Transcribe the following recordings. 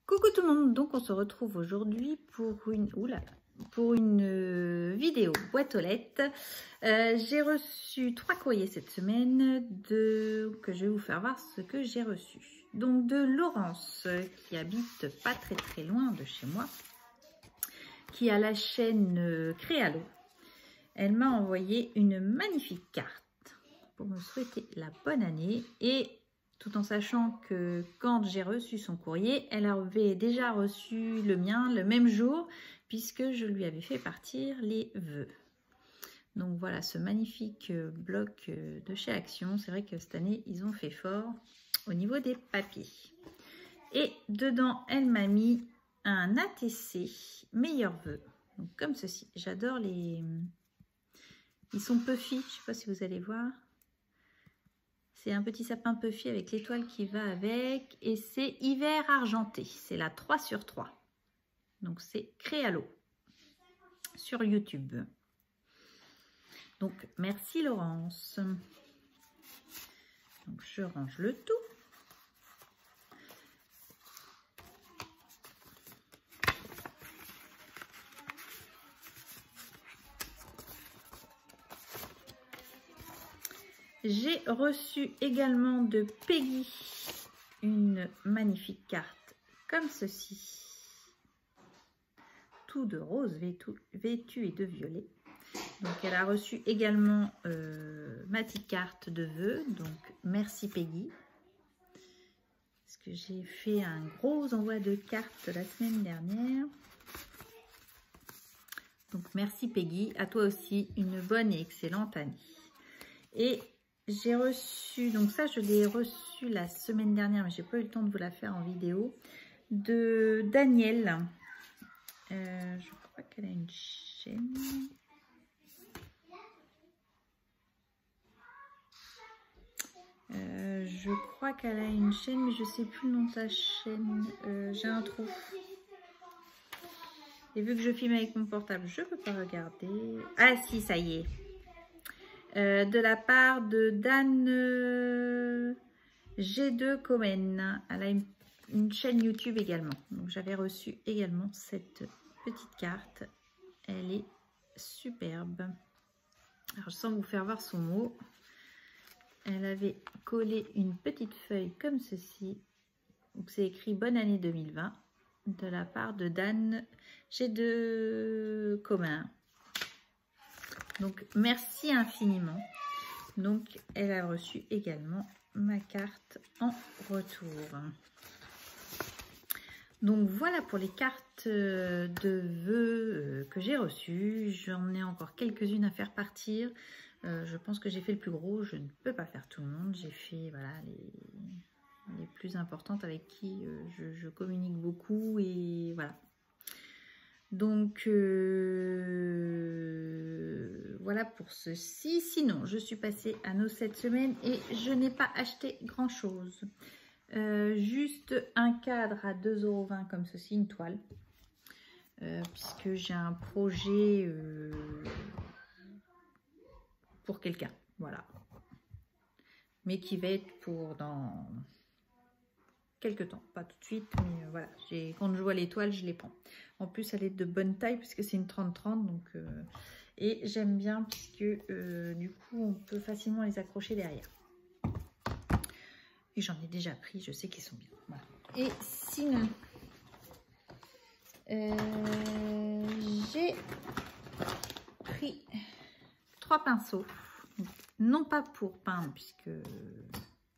Coucou tout le monde, donc on se retrouve aujourd'hui pour une vidéo boîte aux lettres. J'ai reçu 3 courriers cette semaine que je vais vous faire voir ce que j'ai reçu. Donc de Laurence qui habite pas très loin de chez moi, qui a la chaîne Créalo. Elle m'a envoyé une magnifique carte pour me souhaiter la bonne année et tout en sachant que quand j'ai reçu son courrier, elle avait déjà reçu le mien le même jour puisque je lui avais fait partir les vœux. Donc voilà ce magnifique bloc de chez Action. C'est vrai que cette année, ils ont fait fort au niveau des papiers. Et dedans, elle m'a mis un ATC meilleurs vœux. Donc comme ceci. J'adore les... Ils sont puffy, je ne sais pas si vous allez voir. C'est un petit sapin puffy avec l'étoile qui va avec. Et c'est hiver argenté. C'est la 3 sur 3. Donc c'est Créalo sur YouTube. Donc merci Laurence. Donc je range le tout. J'ai reçu également de Peggy une magnifique carte comme ceci. Tout de rose vêtu et de violet. Donc elle a reçu également ma petite carte de vœux. Donc merci Peggy. Parce que j'ai fait un gros envoi de cartes la semaine dernière. Donc merci Peggy. À toi aussi une bonne et excellente année. Et j'ai reçu, donc ça je l'ai reçu la semaine dernière, mais j'ai pas eu le temps de vous la faire en vidéo, de Daniel. Je crois qu'elle a une chaîne. Je crois qu'elle a une chaîne, mais je sais plus le nom de sa chaîne. J'ai un trou. Et vu que je filme avec mon portable, je peux pas regarder. Ah si, ça y est. De la part de Dan G2 Komen. Elle a une chaîne YouTube également. Donc j'avais reçu également cette petite carte. Elle est superbe. Alors sans vous faire voir son mot, elle avait collé une petite feuille comme ceci. Donc c'est écrit bonne année 2020 de la part de Dan G2 Komen. Donc merci infiniment. Donc elle a reçu également ma carte en retour. Donc voilà pour les cartes de vœux que j'ai reçues. J'en ai encore quelques-unes à faire partir. Je pense que j'ai fait le plus gros. Je ne peux pas faire tout le monde. J'ai fait voilà, les plus importantes avec qui je communique beaucoup et voilà. Donc voilà pour ceci. Sinon je suis passée à nos cette semaine et je n'ai pas acheté grand chose, juste un cadre à 2,20 € comme ceci, une toile, puisque j'ai un projet pour quelqu'un, voilà, mais qui va être pour dans quelques temps, pas tout de suite, mais voilà, quand je vois les toiles, je les prends. En plus, elle est de bonne taille puisque c'est une 30-30, donc et j'aime bien puisque du coup, on peut facilement les accrocher derrière. Et j'en ai déjà pris, je sais qu'ils sont bien. Voilà. Et sinon, j'ai pris 3 pinceaux, non pas pour peindre puisque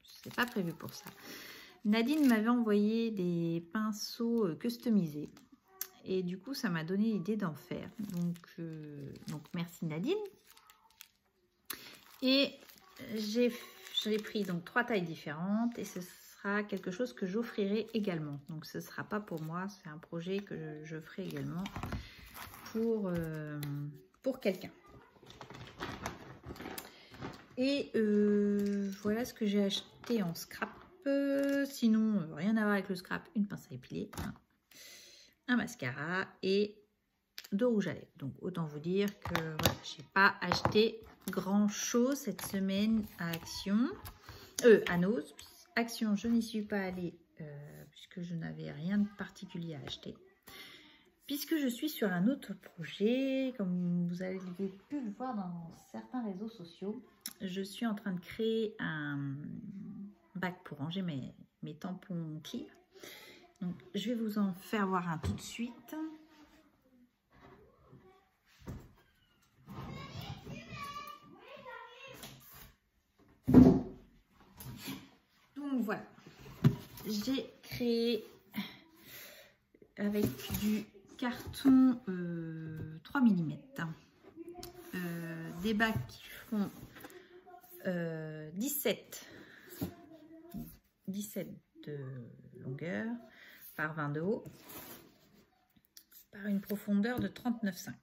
c'est pas prévu pour ça. Nadine m'avait envoyé des pinceaux customisés et du coup ça m'a donné l'idée d'en faire. Donc merci Nadine. Et j'ai pris donc 3 tailles différentes et ce sera quelque chose que j'offrirai également. Donc ce ne sera pas pour moi, c'est un projet que je ferai également pour quelqu'un. Et voilà ce que j'ai acheté en scrap. Sinon, rien à voir avec le scrap, une pince à épiler, un mascara et de rouge à lèvres. Donc autant vous dire que voilà, j'ai pas acheté grand chose cette semaine à Action, à Nose. Action, je n'y suis pas allée puisque que je n'avais rien de particulier à acheter. Puisque je suis sur un autre projet, comme vous avez pu le voir dans certains réseaux sociaux, je suis en train de créer un bac pour ranger mes tampons clear. Donc, je vais vous en faire voir un tout de suite. Donc voilà, j'ai créé avec du carton 3 mm, des bacs qui font 17 de longueur par 20 de haut, par une profondeur de 39,5.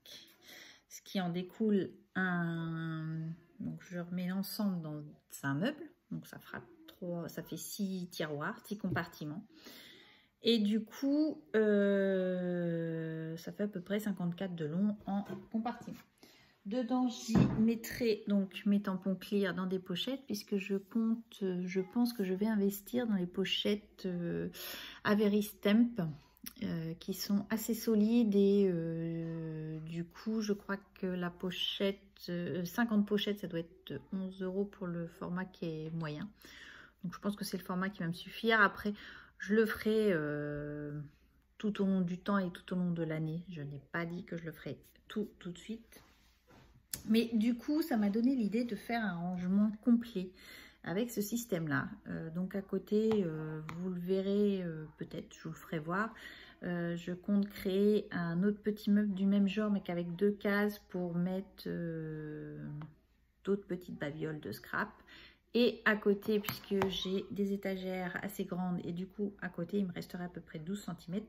Ce qui en découle donc je remets l'ensemble dans un meuble, donc ça fait 6 tiroirs, 6 compartiments. Et du coup, ça fait à peu près 54 de long en compartiment. Dedans, j'y mettrai donc mes tampons clear dans des pochettes, puisque je pense que je vais investir dans les pochettes Averistemp, qui sont assez solides. Et du coup, je crois que la pochette, 50 pochettes, ça doit être 11 € pour le format qui est moyen. Donc, je pense que c'est le format qui va me suffire. Après, je le ferai tout au long du temps et tout au long de l'année. Je n'ai pas dit que je le ferai tout de suite. Mais du coup, ça m'a donné l'idée de faire un rangement complet avec ce système-là. Donc à côté, vous le verrez peut-être, je vous le ferai voir. Je compte créer un autre petit meuble du même genre, mais qu'avec 2 cases pour mettre d'autres petites babioles de scrap. Et à côté, puisque j'ai des étagères assez grandes et du coup à côté il me resterait à peu près 12 cm,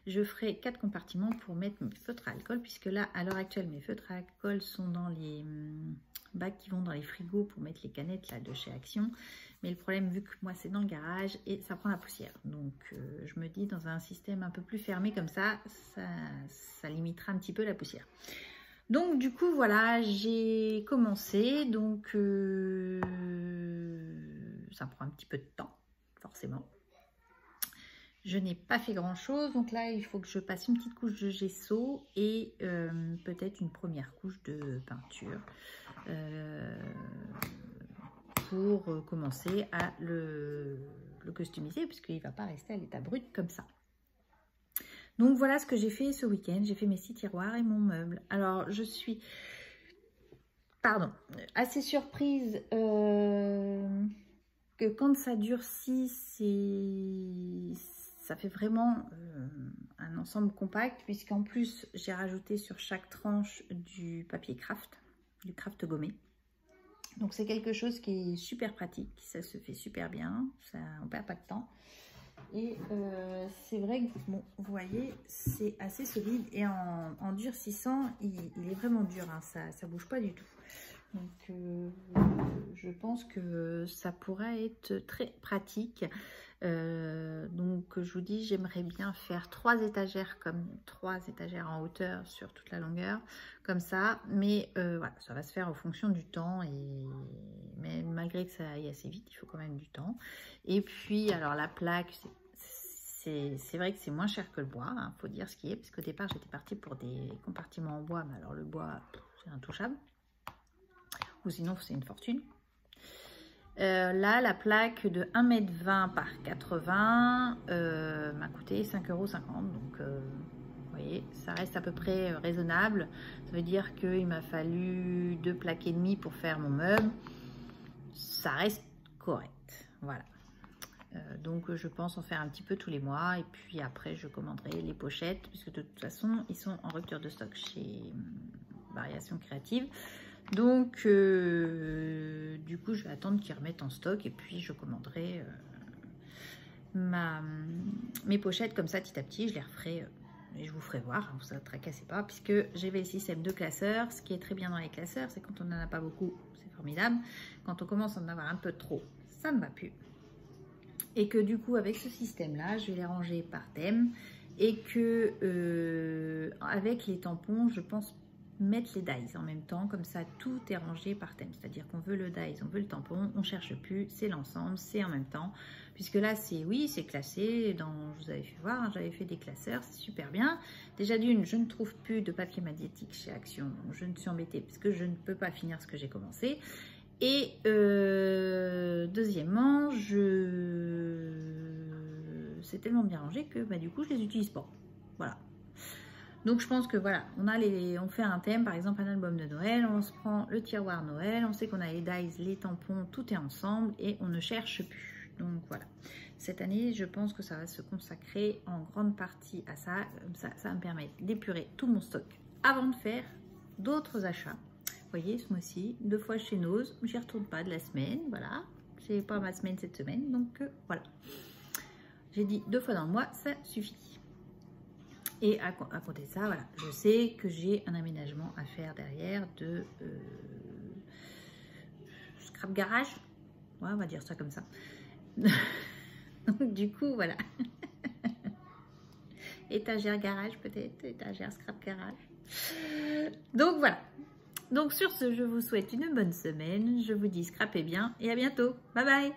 je ferai 4 compartiments pour mettre mes feutres à alcool, puisque là à l'heure actuelle mes feutres à alcool sont dans les bacs qui vont dans les frigos pour mettre les canettes là de chez Action. Mais le problème, vu que moi c'est dans le garage et ça prend la poussière, donc je me dis dans un système un peu plus fermé comme ça limitera un petit peu la poussière. Donc du coup voilà, j'ai commencé, donc ça prend un petit peu de temps, forcément. Je n'ai pas fait grand chose, donc là il faut que je passe une petite couche de gesso et peut-être une première couche de peinture pour commencer à le customiser, puisqu'il ne va pas rester à l'état brut comme ça. Donc voilà ce que j'ai fait ce week-end. J'ai fait mes 6 tiroirs et mon meuble. Alors je suis assez surprise que quand ça durcit, ça fait vraiment un ensemble compact, puisqu'en plus j'ai rajouté sur chaque tranche du papier craft, du craft gommé. Donc c'est quelque chose qui est super pratique, ça se fait super bien, on ne perd pas de temps. Et c'est vrai que bon, vous voyez, c'est assez solide et en durcissant, il est vraiment dur, hein, ça bouge pas du tout. Donc je pense que ça pourrait être très pratique. Donc je vous dis, j'aimerais bien faire 3 étagères en hauteur sur toute la longueur, comme ça. Mais voilà, ça va se faire en fonction du temps. Mais malgré que ça aille assez vite, il faut quand même du temps. Et puis alors la plaque, c'est vrai que c'est moins cher que le bois, hein, faut dire ce qui est, parce qu'au départ j'étais partie pour des compartiments en bois, mais alors le bois c'est intouchable, ou sinon c'est une fortune. Là la plaque de 1,20 m par 80 m'a coûté 5,50 €, donc vous voyez, ça reste à peu près raisonnable. Ça veut dire qu'il m'a fallu 2 plaques et demie pour faire mon meuble, ça reste correct, voilà. Donc je pense en faire un petit peu tous les mois, et puis après je commanderai les pochettes, puisque de toute façon ils sont en rupture de stock chez Variations Créatives. Donc du coup je vais attendre qu'ils remettent en stock, et puis je commanderai mes pochettes comme ça petit à petit. Je les referai et je vous ferai voir, vous ne tracassez pas, puisque j'ai le système de classeurs. Ce qui est très bien dans les classeurs, c'est quand on n'en a pas beaucoup, c'est formidable. Quand on commence à en avoir un peu trop, ça ne va plus. Et que du coup avec ce système là je vais les ranger par thème, et que avec les tampons je pense mettre les dies en même temps, comme ça tout est rangé par thème, c'est-à-dire qu'on veut le dies, on veut le tampon, on cherche plus, c'est l'ensemble, c'est en même temps, puisque là c'est, oui, c'est classé, je vous avais fait voir, hein, j'avais fait des classeurs, c'est super bien. Déjà d'une, je ne trouve plus de papier magnétique chez Action, donc je ne suis embêtée parce que je ne peux pas finir ce que j'ai commencé. Et deuxièmement, c'est tellement bien rangé que bah, du coup je les utilise pas, voilà. Donc je pense que voilà, on fait un thème, par exemple un album de Noël, on se prend le tiroir Noël, on sait qu'on a les dies, les tampons, tout est ensemble et on ne cherche plus. Donc voilà, cette année je pense que ça va se consacrer en grande partie à ça, comme ça va me permettre d'épurer tout mon stock avant de faire d'autres achats. Vous voyez, ce mois-ci, 2 fois chez Nose, j'y retourne pas de la semaine, voilà, j'ai pas ma semaine cette semaine, donc voilà. J'ai dit 2 fois dans le mois, ça suffit. Et à côté de ça, voilà, je sais que j'ai un aménagement à faire derrière de scrap garage. Ouais, on va dire ça comme ça. Donc, du coup, voilà. Étagère garage peut-être, étagère scrap garage. Donc, voilà. Donc, sur ce, je vous souhaite une bonne semaine. Je vous dis scrapez bien et à bientôt. Bye bye.